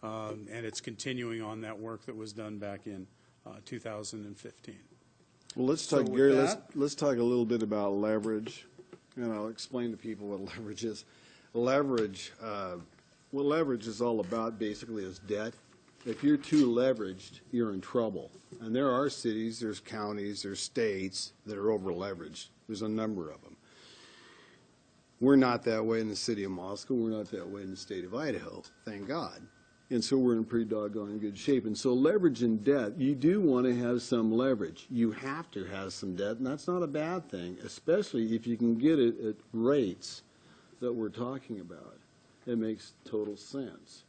and it's continuing on that work that was done back in 2015. Well, let's talk, So with Gary, that- let's talk a little bit about leverage, and I'll explain to people what leverage is. Leverage, what leverage is all about basically is debt. If you're too leveraged, you're in trouble. And there are cities, there's counties, there's states that are over leveraged. There's a number of them. We're not that way in the city of Moscow. We're not that way in the state of Idaho, thank God. And so we're in pretty doggone good shape. And so leverage and debt, you do want to have some leverage. You have to have some debt, and that's not a bad thing, especially if you can get it at rates that we're talking about. It makes total sense.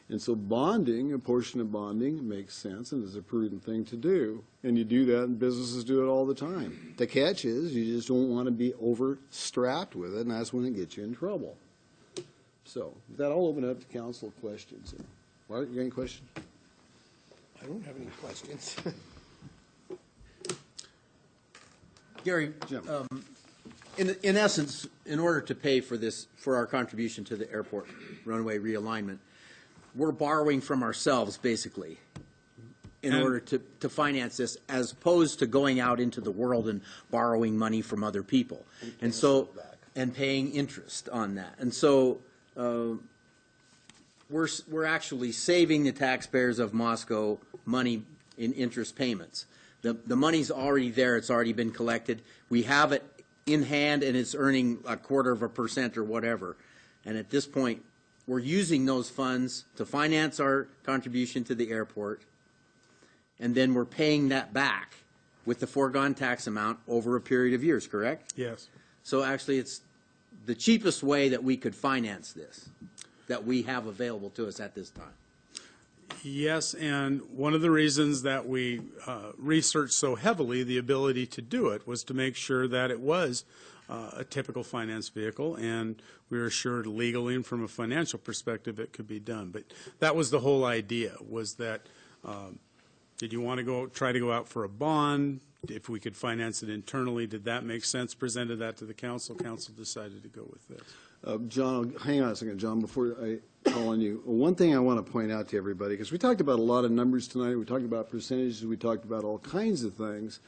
And so bonding, a portion of bonding makes sense and is a prudent thing to do. And you do that, and businesses do it all the time. The catch is you just don't want to be overstrapped with it, and that's when it gets you in trouble. So with that, I'll open it up to council questions. Mark, you got any questions? I don't have any questions. Gary, Jim. in essence, in order to pay for this, for our contribution to the airport runway realignment, we're borrowing from ourselves, basically, in order to finance this, as opposed to going out into the world and borrowing money from other people. And so, and paying interest on that. And so, we're actually saving the taxpayers of Moscow money in interest payments. The money's already there. It's already been collected. We have it in hand, and it's earning 0.25% or whatever. And at this point, we're using those funds to finance our contribution to the airport, and then we're paying that back with the foregone tax amount over a period of years, correct? Yes. So actually, it's the cheapest way that we could finance this, that we have available to us at this time. Yes, and one of the reasons that we researched so heavily the ability to do it was to make sure that it was a typical finance vehicle, and we were assured legally and from a financial perspective it could be done. But that was the whole idea, was that did you want to try to go out for a bond? If we could finance it internally, did that make sense? Presented that to the council. Council decided to go with this. John, hang on a second, John, before I call on you. One thing I want to point out to everybody, because we talked about a lot of numbers tonight, we talked about percentages, we talked about all kinds of things.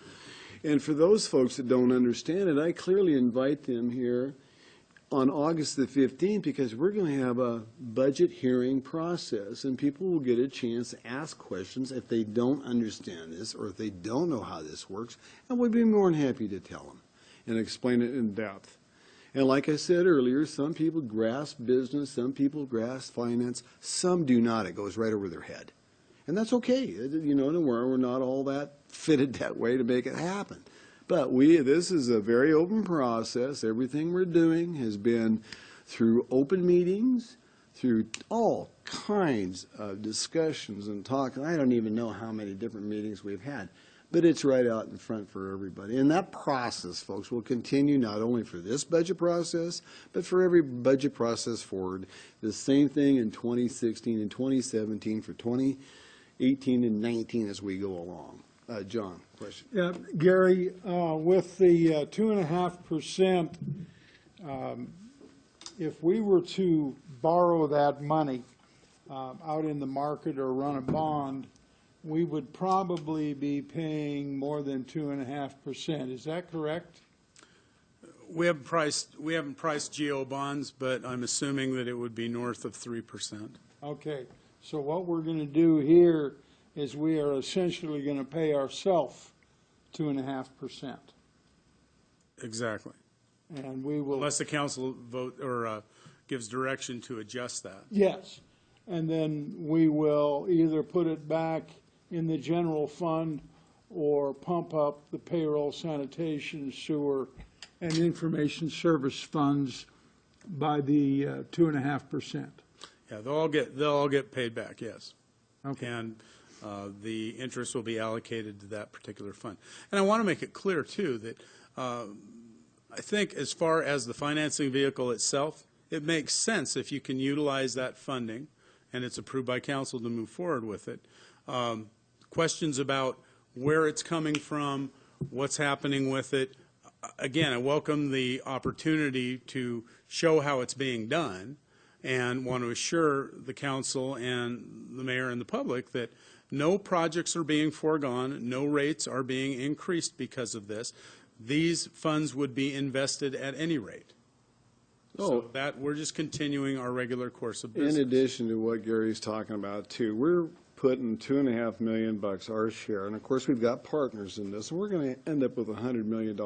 And for those folks that don't understand it, I clearly invite them here on August the 15th, because we're going to have a budget hearing process, and people will get a chance to ask questions if they don't understand this or if they don't know how this works, and we'd be more than happy to tell them and explain it in depth. And like I said earlier, some people grasp business, some people grasp finance, some do not. It goes right over their head. And that's okay. You know, we're not all that fitted that way to make it happen. But this is a very open process. Everything we're doing has been through open meetings, through all kinds of discussions and talk. I don't even know how many different meetings we've had. But it's right out in front for everybody. And that process, folks, will continue not only for this budget process, but for every budget process forward. The same thing in 2016 and 2017, for 2018 and 19 as we go along. John, question. Yeah, Gary, with the 2.5%, if we were to borrow that money out in the market or run a bond, we would probably be paying more than 2.5%. Is that correct? We haven't priced GO bonds, but I'm assuming that it would be north of 3%. Okay, so what we're going to do here is we are essentially going to pay ourselves 2.5%. Exactly. And we will, Unless the council vote or gives direction to adjust that. yes, and then we will either put it back in the general fund or pump up the payroll, sanitation, sewer, and information service funds by the 2.5%. Yeah, they'll all get paid back, yes. Okay. And the interest will be allocated to that particular fund. And I want to make it clear, too, that I think as far as the financing vehicle itself, it makes sense if you can utilize that funding and it's approved by council to move forward with it. Questions about where it's coming from, what's happening with it. Again, I welcome the opportunity to show how it's being done, and want to assure the council and the mayor and the public that no projects are being foregone, no rates are being increased because of this. These funds would be invested at any rate. So that, we're just continuing our regular course of business. In addition to what Gary's talking about too, we're putting $2.5 million our share, and of course we've got partners in this, and we're going to end up with a $100 million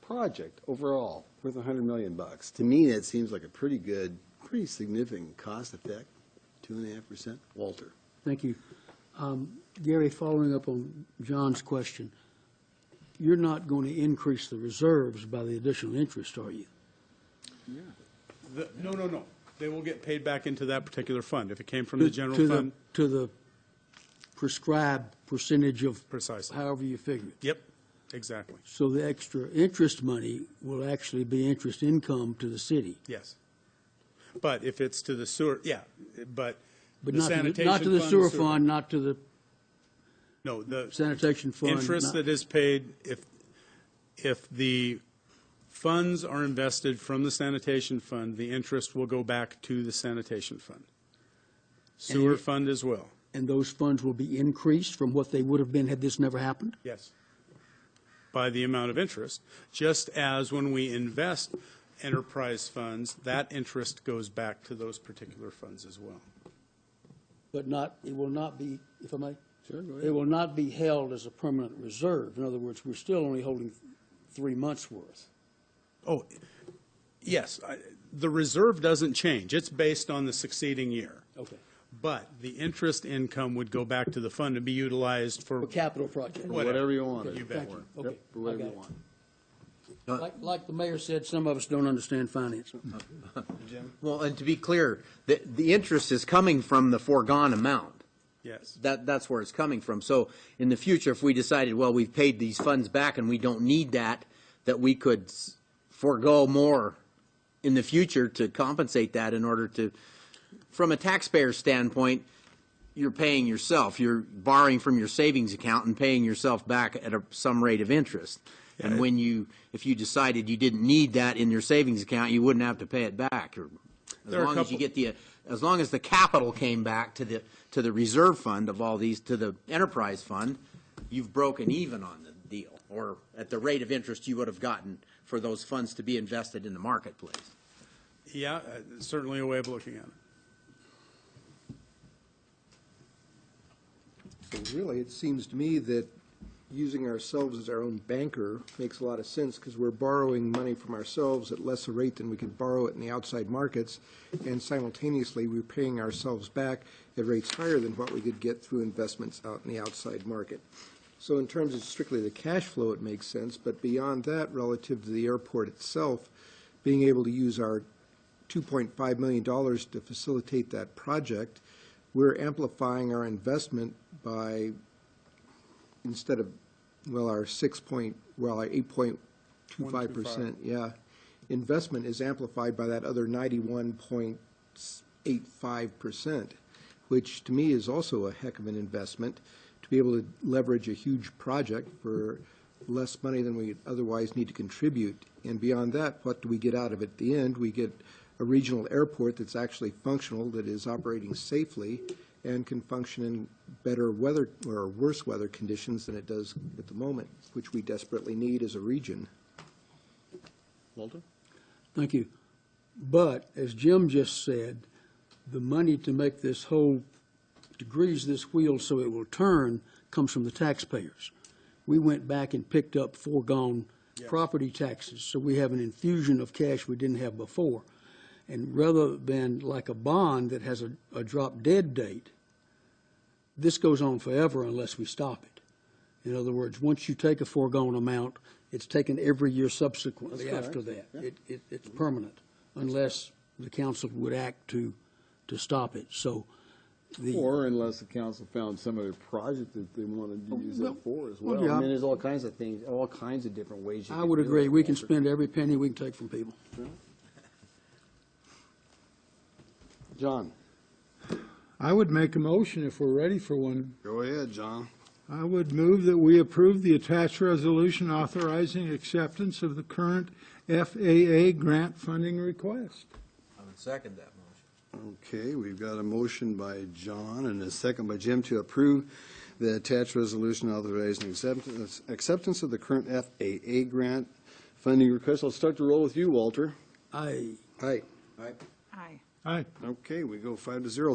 project overall worth $100 million. To me, that seems like a pretty good, pretty significant cost effect, 2.5%. Walter. Thank you. Gary, following up on John's question, you're not going to increase the reserves by the additional interest, are you? No. They will get paid back into that particular fund. If it came from the general fund. To the prescribed percentage of. Precisely. However you figure it. Yep, exactly. So the extra interest money will actually be interest income to the city. Yes. But if it's to the sewer, but But the not to sanitation not to the fund, sewer fund, not to the No, the sanitation fund. interest not- that is paid, if the funds are invested from the sanitation fund, the interest will go back to the sanitation fund. Sewer fund as well. And those funds will be increased from what they would have been had this never happened? Yes. By the amount of interest, just as when we invest enterprise funds, that interest goes back to those particular funds as well. But not, it will not be, if I may? Sure, go It ahead. will not be held as a permanent reserve. In other words, we're still only holding 3 months' worth. Oh, yes, the reserve doesn't change. It's based on the succeeding year. Okay. But the interest income would go back to the fund and be utilized for For capital project. Whatever you want it You bet. Thank you. for. Okay. Yep, for whatever I you got want. Like the mayor said, some of us don't understand finance. Well, and to be clear, the interest is coming from the foregone amount. Yes. That's where it's coming from. So in the future, if we decided, well, we've paid these funds back and we don't need that we could forego more in the future to compensate that in order to, from a taxpayer standpoint, you're paying yourself. You're borrowing from your savings account and paying yourself back at some rate of interest. And if you decided you didn't need that in your savings account, you wouldn't have to pay it back. As long as the capital came back to the reserve fund of all these, to the enterprise fund, you've broken even on the deal, or at the rate of interest you would have gotten for those funds to be invested in the marketplace. Yeah, certainly a way of looking at it. So really, it seems to me that using ourselves as our own banker makes a lot of sense, because we're borrowing money from ourselves at less a rate than we could borrow it in the outside markets, and simultaneously we're paying ourselves back at rates higher than what we could get through investments out in the outside market. So in terms of strictly the cash flow, it makes sense, but beyond that, relative to the airport itself, being able to use our $2.5 million to facilitate that project, we're amplifying our investment by, instead of, our 8.25%, investment is amplified by that other 91.85%, which to me is also a heck of an investment to be able to leverage a huge project for less money than we otherwise need to contribute. And beyond that, what do we get out of it at the end? We get a regional airport that's actually functional, that is operating safely, and can function in better weather or worse weather conditions than it does at the moment, which we desperately need as a region. Walter? Thank you. But, as Jim just said, the money to make this whole, to grease this wheel so it will turn, comes from the taxpayers. We went back and picked up foregone property taxes, so we have an infusion of cash we didn't have before. And rather than like a bond that has a drop-dead date, this goes on forever unless we stop it. In other words, once you take a foregone amount, it's taken every year subsequently after that. It's permanent, unless the council would act to stop it. So Or unless the council found some other project that they wanted to use it for as well. yeah. I mean, there's all kinds of things, all kinds of different ways you I can would do agree. it. We can spend every penny we can take from people. John? I would make a motion if we're ready for one. Go ahead, John. I would move that we approve the attached resolution authorizing acceptance of the current FAA grant funding request. I would second that motion. Okay, we've got a motion by John and a second by Jim to approve the attached resolution authorizing acceptance of the current FAA grant funding request. I'll start the roll with you, Walter. Aye. Aye. Aye. Okay, we go 5-0.